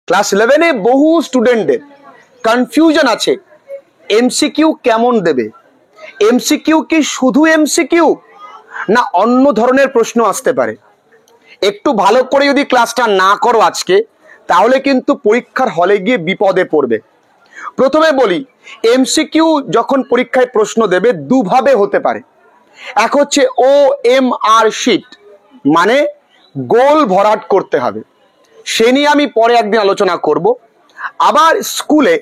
Class 11-এ বহু স্টুডেন্টদের confusion আছে, এমসিকিউ কেমন দেবে, এমসিকিউ কি শুধু এমসিকিউ না অন্য ধরনের প্রশ্ন আসতে পারে। একটু ভালো করে যদি ক্লাসটা না করো আজকে, তাহলে কিন্তু পরীক্ষার হলে গিয়ে বিপদে পড়বে। প্রথমে বলি, এমসিকিউ যখন পরীক্ষায় প্রশ্ন দেবে দুভাবে হতে পারে। এক হচ্ছে OMR শিট, মানে গোল ভরাট করতে হবে, সে নিয়ে আমি পরে একদিন আলোচনা করব। আবার স্কুলে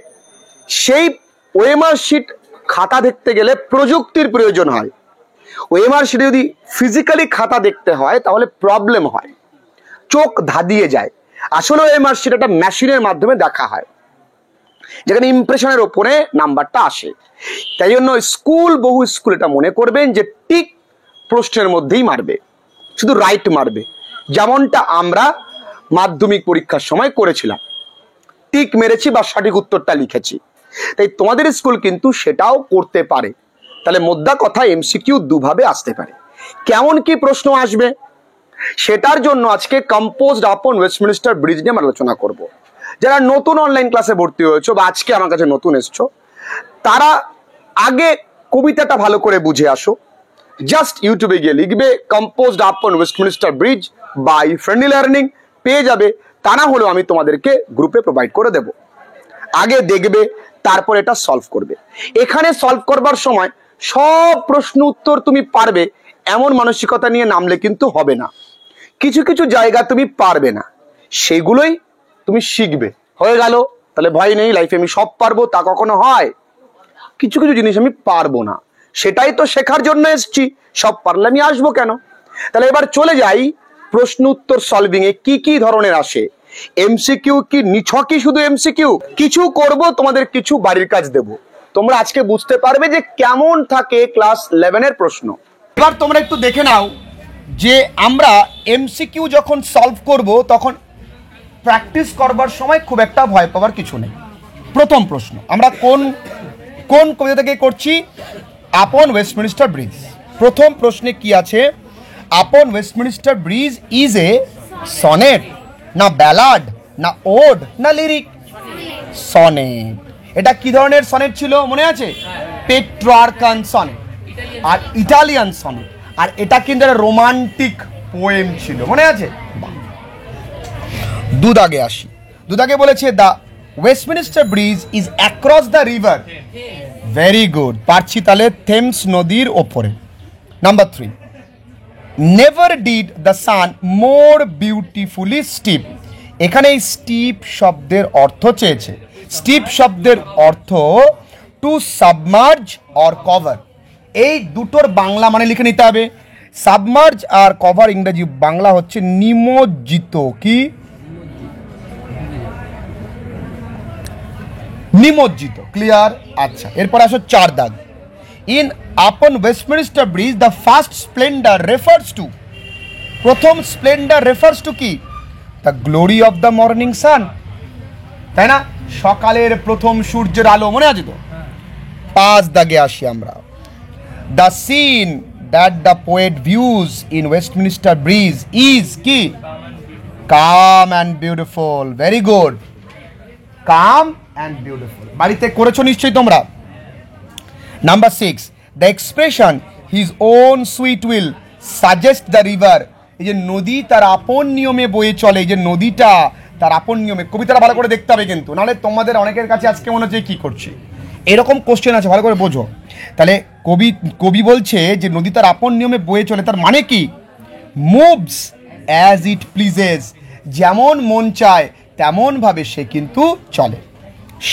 সেই OMR শিট খাতা দেখতে গেলে প্রযুক্তির প্রয়োজন হয়। OMR শিটে যদি ফিজিক্যালি খাতা দেখতে হয় তাহলে প্রবলেম হয়, চোখ ধাঁধিয়ে যায়। আসলে OMR শিট একটা মেশিনের মাধ্যমে দেখা হয়, যেখানে ইমপ্রেশনের ওপরে নাম্বারটা আসে। তাই জন্য বহু স্কুল এটা মনে করবেন যে টিক প্রশ্নের মধ্যেই মারবে, শুধু রাইট মারবে, যেমনটা আমরা মাধ্যমিক পরীক্ষার সময় করেছিলাম, টিক মেরেছি বা সঠিক উত্তরটা লিখেছি। তাই তোমাদের স্কুল কিন্তু সেটাও করতে পারে। তাহলে মোদ্দা কথা, এমসিকিউ দুভাবে আসতে পারে। কেমন কি প্রশ্ন আসবে সেটার জন্য আজকে কম্পোজড আপন ওয়েস্টমিনিস্টার ব্রিজ নিয়ে আমরা আলোচনা করব। যারা নতুন অনলাইন ক্লাসে ভর্তি হয়েছো বা আজকে আমার কাছে নতুন এসছো, তারা আগে কবিতাটা ভালো করে বুঝে আসো। জাস্ট ইউটিউবে গিয়ে লিখবে composed upon Westminster Bridge by friendly learning, পেয়ে যাবে। তা না হলেও আমি তোমাদেরকে গ্রুপে প্রোভাইড করে দেব। আগে দেখবে, তারপর এটা সলভ করবে। এখানে সলভ করবার সময় সব প্রশ্ন উত্তর তুমি পারবে এমন মানসিকতা নিয়ে নামলে কিন্তু হবে না। কিছু কিছু জায়গা তুমি পারবে না, সেগুলোই তুমি শিখবে। হয়ে গেল, তাহলে ভয় নেই, লাইফে আমি সব পারবো তা কখনো হয়? কিছু কিছু জিনিস আমি পারবো না, সেটাই তো শেখার জন্য এসছি। সব পারলে আমি আসবো কেন? তাহলে এবার চলে যাই প্রশ্ন উত্তর সলভিং এ কি কি ধরনের আসে। এমসিকিউ কি নিছকই শুধু এমসিকিউ? কিছু করব, তোমাদের কিছু বাড়ির কাজ দেব। তোমরা আজকে বুঝতে পারবে যে কেমন থাকে ক্লাস 11-এর প্রশ্ন। এবার তোমরা একটু দেখে নাও যে আমরা এমসিকিউ যখন সলভ করব তখন প্র্যাকটিস করবার সময় খুব একটা ভয় পাওয়ার কিছু নেই। প্রথম প্রশ্ন আমরা কোন কবিতা থেকে করছি? আপন ওয়েস্টমিনিস্টার ব্রিজ। প্রথম প্রশ্নে কি আছে? আপন Westminster Bridge is a sonnet, না ব্যালাড, না ওড, না লিরিক? সনেট। এটা কি ধরনের সনেট ছিল মনে আছে? পেট্রার্কান সনেট আর ইটালিয়ান সনেট। আর এটা কিন্তু একটা রোমান্টিক পোয়েম ছিল, মনে আছে? দুদাগে আসি। দুদাগে বলেছে the Westminster Bridge is across the river. Very good, পারছি তাহলে থেমস নদীর ওপরে। Number 3, never did the sun more beautifully steep. এখানে এই স্টিপ শব্দের অর্থ চেয়েছে। স্টিপ শব্দের অর্থ টু সাবমার্জ অর কভার। এই দুটোর বাংলা মানে লিখে নিতে হবে। সাবমার্জ আর কভার ইংরেজি, বাংলা হচ্ছে নিমজ্জিত। কি? নিমজ্জিত। ক্লিয়ার? আচ্ছা, এরপর আসো 4 দাগ। In upon Westminster Bridge the first splendour refers to. প্রথম স্প্লেন্ডার রেফার্স টু কি? The glory of the morning sun, তাই না? সকালের প্রথম সূর্যের আলো, মনে আছে তো? 5 দাগে আসি আমরা। The scene that the poet views in Westminster Bridge is কি? Calm and beautiful. Very good, calm and beautiful. বাড়িতে করেছো নিশ্চয়ই তোমরা। Number 6, the expression his own sweet will suggest the river. এই যে নদী তার আপন নিয়মে বয়ে চলে, এই যে নদীটা তার আপন নিয়মে, কবিতাটা ভালো করে দেখতে হবে কিন্তু, নাহলে তোমাদের অনেকের কাছে আজকে মনে হচ্ছে কি করছে, এরকম কোশ্চেন আছে, ভালো করে বোঝো। তাহলে কবি বলছে যে নদী তার আপন নিয়মে বয়ে চলে, তার মানে কি? মুভস অ্যাজ ইট প্লিজেস, যেমন মন চায় তেমন ভাবে সে কিন্তু চলে।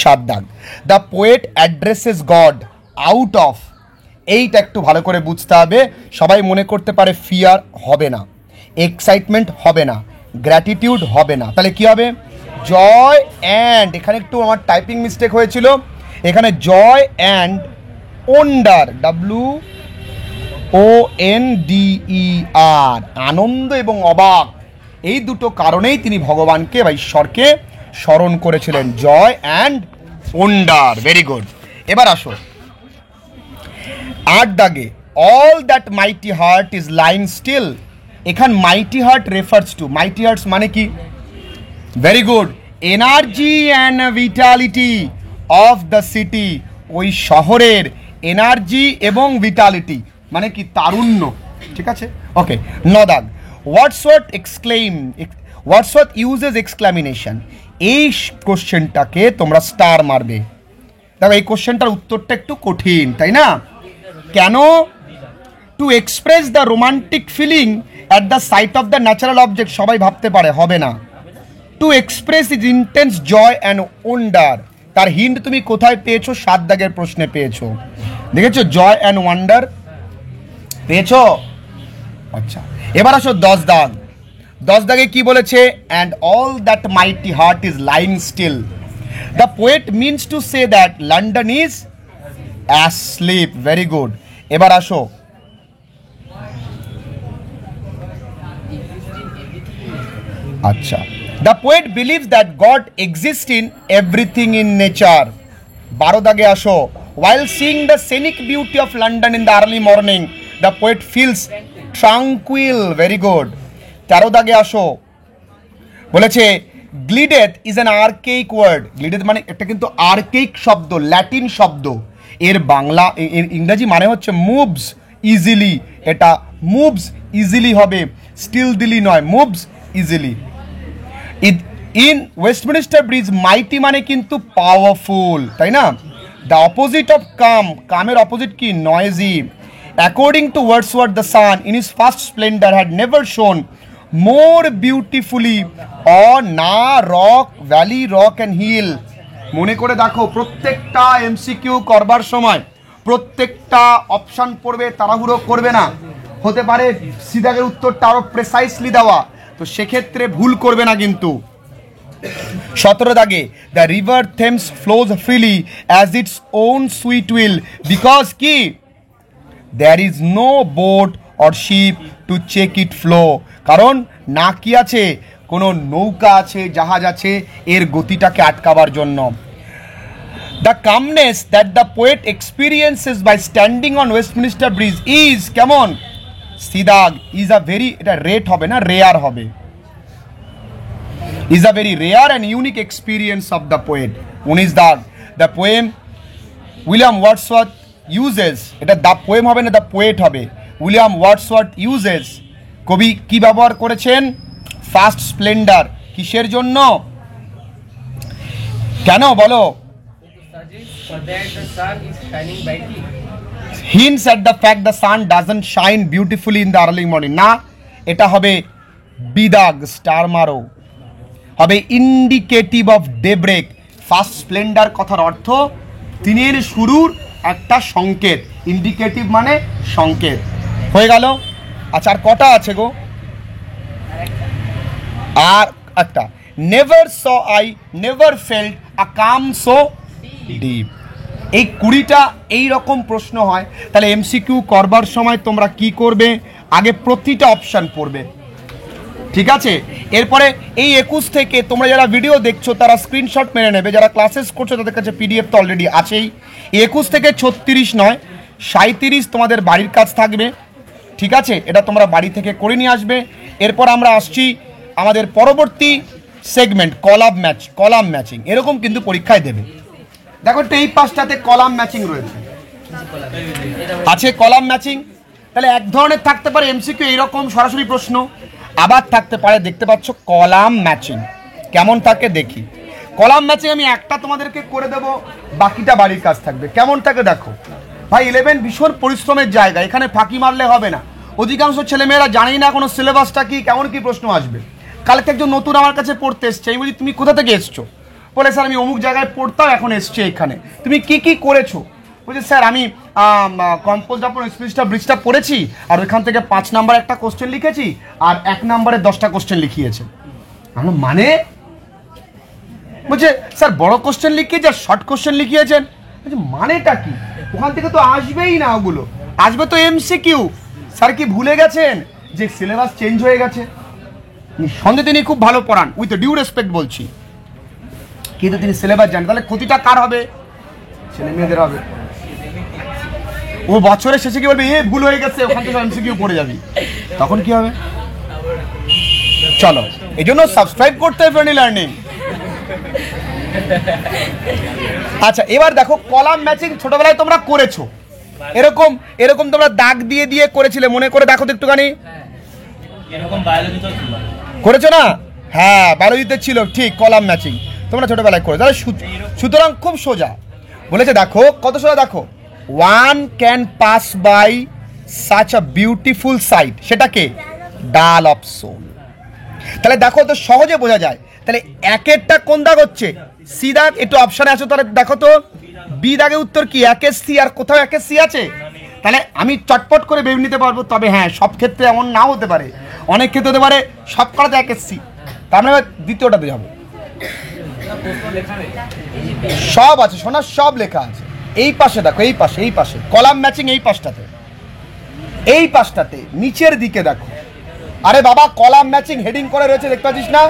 7 দাগ, the poet addresses god out of. এইটা একটু ভালো করে বুঝতে হবে। সবাই মনে করতে পারে ফিয়ার হবে না, এক্সাইটমেন্ট হবে না, গ্র্যাটিটিউড হবে না, তাহলে কি হবে? জয় অ্যান্ড, এখানে একটু আমার টাইপিং মিস্টেক হয়েছিল, এখানে জয় অ্যান্ড ওন্ডার, WONDER, আনন্দ এবং অবাক, এই দুটো কারণেই তিনি ভগবানকে বা ঈশ্বরকে স্মরণ করেছিলেন। Joy and wonder. Very good. এবার আসো 8 দাগে, all that mighty heart is lying still. এখান mighty heart refers to, mighty hearts মানে কি? Very good, energy and vitality of the city, ওই শহরের এনার্জি এবং ভিটালিটি মানে কি তারুণ্য, ঠিক আছে? ওকে, 9 দাগ, ওয়ার্ডসওয়ার্থ ইউজেস এক্সক্লামিনেশন, এই কোশ্চেনটাকে তোমরা স্টার মারবে। দেখো এই কোশ্চেনটার উত্তরটা একটু কঠিন, তাই না? কেন? To express the romantic feeling at the sight of the natural object, সবাই ভাবতে পারে, হবে না। To express is intense joy and wonder, তার হিন্ট তুমি কোথায় পেয়েছো? 7 দাগের প্রশ্নে পেয়েছো, দেখেছো? জয় অ্যান্ড ওয়ান্ডার পেয়েছো? আচ্ছা, এবার আসো 10 দাগ। 10 দাগে কি বলেছে? And all that mighty heart is lying still, the poet means to say that London is asleep. Very good. এবার আসো আচ্ছা, the poet believes that God exist in everything in nature. 12 দাগে আসো, while seeing the scenic beauty of London in the early morning, the poet feels tranquil. Very good. 13 দাগে আসো, বলেছে glideth is an archaic word. glideth মানে এটা কিন্তু আর্কেইক শব্দ, Latin শব্দ, এর বাংলা এর ইংরেজি মানে হচ্ছে মুভস ইজিলি। এটা মুভস ইজিলি হবে, স্টিল দিলি নয়, moves easily. In Westminster Bridge, mighty মানে কিন্তু পাওয়ারফুল, তাই না? দ্য অপোজিট অফ কাম, কামের অপোজিট কি? Noisy. According to Wordsworth, the sun in his first splendour had never shone more beautifully or না rock valley rock and hill. মনে করে দেখো, প্রত্যেকটা এমসিকিউ করবার সময় প্রত্যেকটা অপশান পড়বে, তাড়াহুড়ো করবে না। হতে পারে সিদাগের উত্তরটা আরো প্রেসাইসলি দেওয়া, তো সেক্ষেত্রে ভুল করবে না কিন্তু। 17 দাগে, the river Thames flows freely as its own sweet will, because কি? There is no boat or ship to check it flow, কারণ না কি আছে? কোনো নৌকা আছে, জাহাজ আছে এর গতিটাকে আটকাবার জন্য। The calmness that the poet experiences by standing on Westminster Bridge is, কেমন? সিদাগ, ইজ আ ভেরি, এটা রেট হবে না, রেয়ার হবে, is a very rare and unique experience of the poet. 19 দাগ, the poem William Wordsworth uses, এটা the poem হবে না, the poet হবে। William Wordsworth uses, কবি কি ব্যবহার করেছেন? ফার্স্ট স্প্লেন্ডার, কিসের জন্য? কেন বলো? hints at the fact the sun doesn't shine beautifully in the early morning, না, এটা হবে বিদাগ, স্টার মারো, হবে indicative of daybreak. First Splendor কথার অর্থ দিনের শুরুর একটা সংকেত, ইন্ডিকেটিভ মানে সংকেত। হয়ে গেল। আচ্ছা, আর কটা আছে গো? আর একটা, never saw I never felt a calm so deep. এই 20টা এই রকম প্রশ্ন হয়। তাহলে এমসিকিউ করবার সময় তোমরা কি করবে? আগে প্রতিটা অপশান পড়বে, ঠিক আছে? এরপরে এই 21 থেকে তোমরা যারা ভিডিও দেখছো তারা স্ক্রিনশট মেরে নেবে, যারা ক্লাসেস করছো তাদের কাছে পিডিএফ তো অলরেডি আছেই। 21 থেকে 36 নয়, 37 তোমাদের বাড়ির কাজ থাকবে, ঠিক আছে? এটা তোমরা বাড়ি থেকে করে নিয়ে আসবে। এরপর আমরা আসছি আমাদের পরবর্তী সেগমেন্ট, কলাম ম্যাচিং। এরকম কিন্তু পরীক্ষায় দেবে। দেখো একটু এই পাশটাতে কলাম ম্যাচিং রয়েছে, আছে কলাম ম্যাচিং। তাহলে এক ধরনের থাকতে পারে এমসিকিউ এইরকম সরাসরি প্রশ্ন, আবার থাকতে পারে দেখতে পাচ্ছ কলাম ম্যাচিং। কেমন থাকে দেখি। কলাম ম্যাচিং আমি একটা তোমাদেরকে করে দেবো, বাকিটা বাড়ির কাজ থাকবে। কেমন থাকে দেখো ভাই, 11 ভীষণ পরিশ্রমের জায়গা, এখানে ফাঁকি মারলে হবে না। অধিকাংশ ছেলেমেয়েরা জানেই না কোনো সিলেবাসটা কি, কেমন কি প্রশ্ন আসবে। কালকে একজন নতুন আমার কাছে পড়তে এসছে, আমি বলি তুমি কোথা থেকে এসছো? বলে স্যার আমি অমুক জায়গায় পড়তাম, এখন এসছে এখানে। তুমি কি কি করেছো? বলছি স্যার আমি কম্পোজ আপন এক্সপ্রেসটা ব্রিজটা পড়েছি, আর ওইখান থেকে 5 নাম্বার একটা কোশ্চেন লিখেছি, আর 1 নাম্বারে 10টা কোশ্চেন লিখিয়েছে। আমরা মানে বলছে স্যার বড় কোশ্চেন লিখিয়েছে আর শর্ট কোশ্চেন লিখিয়েছেন। বলছে মানেটা কি? ওখান থেকে তো আসবেই না, ওগুলো আসবে তো এমসিকিউ। স্যার কি ভুলে গেছেন যে সিলেবাস চেঞ্জ হয়ে গেছে? নিঃসন্দেহে তিনি খুব ভালো পড়ান, উইথ ডিউ রেসপেক্ট বলছি, কিন্তু তিনি সিলেবাস জানেন। তাহলে ক্ষতিটা কার হবে? ছেলে মেয়েদের হবে। ও বছরের শেষে কি বলবে, এ ভুল হয়ে গেছে, ওখান থেকে এমসিকিউ পড়ে যাবি, তখন কি হবে? চলো, এই জন্য সাবস্ক্রাইব করতে হবে ফ্রেন্ডলি লার্নিং। আচ্ছা, এবার দেখো কলাম ম্যাচিং ছোটবেলায় তোমরা করেছো, এরকম এরকম তোমরা দাগ দিয়ে দিয়ে করেছিলে, মনে করে দেখো তো একটুখানি, করেছো না? হ্যাঁ, বায়োলজিতে ছিল ঠিক কলাম ম্যাচিং, তোমরা ছোটবেলায় করে। তাহলে সুতরাং খুব সোজা বলেছে, দেখো কত সোজা, দেখো one can pass by such a beautiful sight, সেটাকে ডাল অফ সোল। তাহলে দেখো তো সহজে বোঝা যায়। তাহলে একেরটা কোন দাগ হচ্ছে? সি দাগ। একটু অপশানে আছো, তাহলে দেখো তো বি দাগে উত্তর কি? একের সি, আর কোথাও একের সি আছে? তাহলে আমি চটপট করে ভেবে নিতে পারবো, তবে হ্যাঁ সব ক্ষেত্রে এমন নাও হতে পারে, অনেক ক্ষেত্রে হতে পারে সব করাতে একের সি। তার মানে দ্বিতীয়টাতে যাবো, সব আছে শোনা, সব লেখা আছে। এই পাশে দেখো, এই পাশে, এই পাশে কলাম ম্যাচিং, এই পাশটাতে, এই পাশটাতে নিচের দিকে দেখো। আরে বাবা, কলাম ম্যাচিং হেডিং করে রয়েছে, দেখতে পাচ্ছিস না?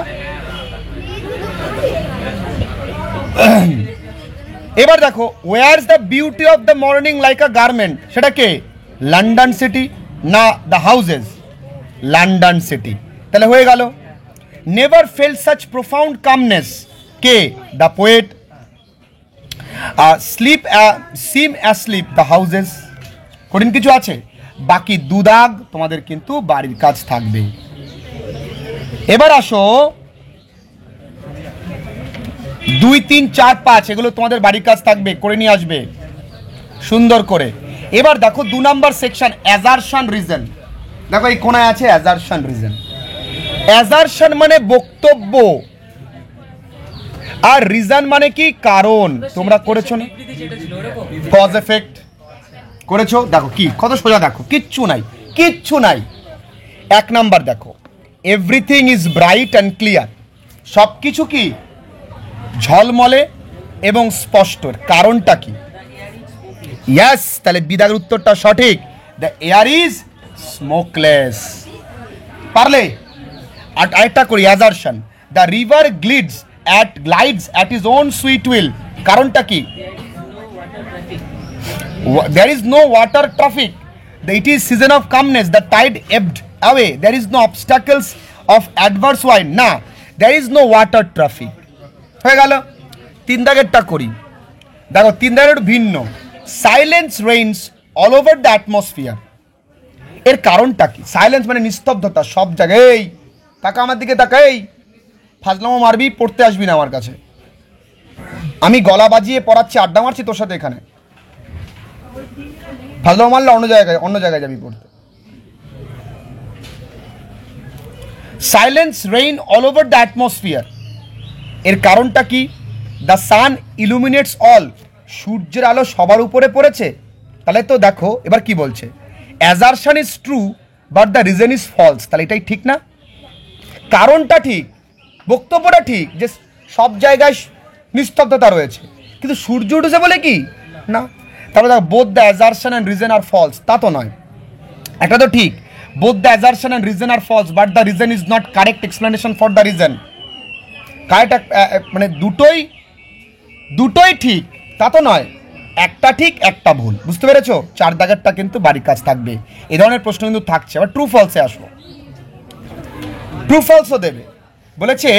এবার দেখো, wears the beauty of the morning like a garment, সেটা কে? লন্ডন সিটি না দ্য হাউসেস? London city. তাহলে হয়ে গেল। Never felt such profound calmness, কে? The poet. Sleep seem asleep, the houses. কঠিন কিছু আছে? বাকি দুদাগ তোমাদের কিন্তু বাড়ির কাজ থাকবে। এবার আসো 2, 3, 4, 5, এগুলো তোমাদের বাড়ির কাজ থাকবে, করে নিয়ে আসবে সুন্দর করে। এবার দেখো 2 নম্বর সেকশন, অ্যাজারশন রিজন। দেখো এই কোনায় আছে অ্যাজারশন রিজন। অ্যাজারশন মানে বক্তব্য, আর রিজন মানে কি? কারণ। তোমরা করেছো না কজ এফেক্ট? করেছো? দেখো কি কত সোজা, দেখো কিচ্ছু নাই, কিচ্ছু নাই। 1 নাম্বার দেখো, everything is bright and clear, সব কিছু কি ঝলমলে এবং স্পষ্ট। কারণটা কি? ইয়েস, তাহলে বিদাগের উত্তরটা সঠিক। The air is smokeless. পারলে আরেকটা করি, assertion. The river glides at his own sweet will, কারণটা কি? There is no water traffic. It is season of calmness. The tide ebbed away. There is no obstacles of adverse wind. না, there is no water traffic. হয়ে গেল। 3 দাগেরটা করি, দেখো 3 দাগের ভিন্ন। Silence rains all over the atmosphere, এর কারণটা কি? সাইলেন্স মানে নিস্তব্ধতা সব জায়গায়। তাকা আমার দিকে, তাকাই, ফাজলামো মারবি, পড়তে আসবি না আমার কাছে। আমি গলা বাজিয়ে পড়াচ্ছি, আড্ডা মারছি তোর সাথে এখানে, ফাজলামো মারলে অন্য জায়গায় যাবি পড়তে। Silence rain all over the atmosphere, এর কারণটা কি? দ্য সান ইলুমিনেটস অল, সূর্যের আলো সবার উপরে পড়েছে। তাহলে তো দেখো এবার কি বলছে, assertion is true but the reason is false. তাহলে এটাই ঠিক না? কারণটা ঠিক, বক্তব্যটা ঠিক, যে সব জায়গায় নিস্তব্ধতা রয়েছে, কিন্তু সূর্য উঠেছে বলে কি না? তাহলে দেখো both the assertion and reason are false, তা তো নয়। একটা তো ঠিক, both the assertion and reason are false but the reason is not correct explanation for the reason. Correct মানে দুটোই ঠিক, তা তো নয়, একটা ঠিক একটা ভুল। বুঝতে পেরেছো? 4 দাগেরটা কিন্তু বাড়ির কাজ থাকবে। এই ধরনের প্রশ্ন কিন্তু থাকছে। আবার ট্রু ফলসে আসবো, ট্রু ফলসও দেবে। বলেছে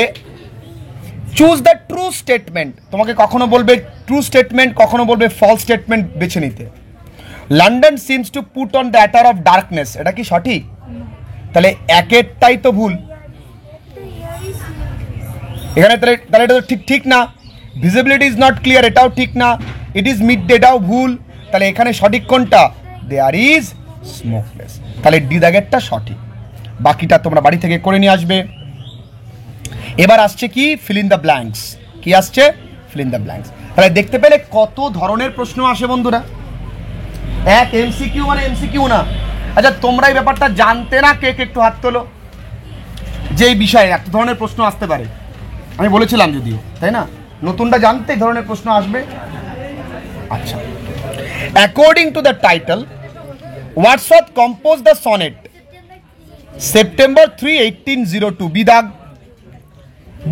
চুজ দ্য ট্রু স্টেটমেন্ট, তোমাকে কখনো বলবে ট্রু স্টেটমেন্ট, কখনো বলবে ফলস স্টেটমেন্ট বেছে নিতে। London seems to put on the attire of darkness, এটা কি সঠিক? তাহলে একেরটাই তো ভুল এখানে, তাহলে এটা তো ঠিক না। ভিজিবিলিটি ইজ নট ক্লিয়ার, এটাও ঠিক না। ইট ইজ মিড ডে, এটাও ভুল। তাহলে এখানে সঠিক কোনটা? There is smokeless. তাহলে ডি দাগেরটা সঠিক। বাকিটা তোমরা বাড়ি থেকে করে নিয়ে আসবে। এবার আসছে কি? Fill in the blanks. কি আসছে? Fill in the blanks. তাহলে দেখতে পেলে কত ধরনের প্রশ্ন আসে বন্ধুরা। এক এমসিকিউ মানে এমসিকিউ না। আচ্ছা, তোমরা এই ব্যাপারটা জানতে না? কে একটু হাত তোলো, যে এই বিষয়ে এত ধরনের প্রশ্ন আসতে পারে। আমি বলেছিলাম যদিও, তাই না? নতুনটা জানতে এই ধরনের প্রশ্ন আসবে। আচ্ছা, according to the title, Wordsworth compose the sonnet September 3, 1802। B দাগ।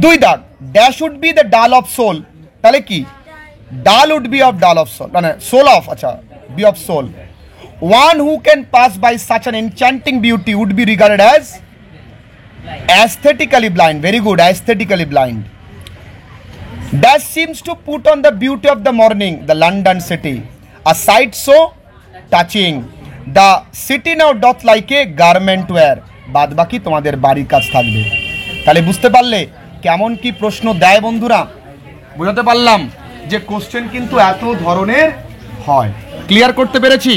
2 দাগ, dash would be the dull of soul. তাহলে কি? Dull would be of dull of soul, মানে সোল অফ, আচ্ছা be of soul. One who can pass by such an enchanting beauty would be regarded as aesthetically blind. Very good, aesthetically blind. Dash seems to put on the beauty of the morning the London city, a sight so touching, the city now doth like a garment wear. বাদ বাকি তোমাদের বাড়ির কাজ থাকবে। তাহলে বুঝতে পারলে কেমন কি প্রশ্ন দেয় বন্ধুরা? বুঝাতে পারলাম যে কোশ্চেন কিন্তু এত ধরনের হয়। ক্লিয়ার করতে পেরেছি?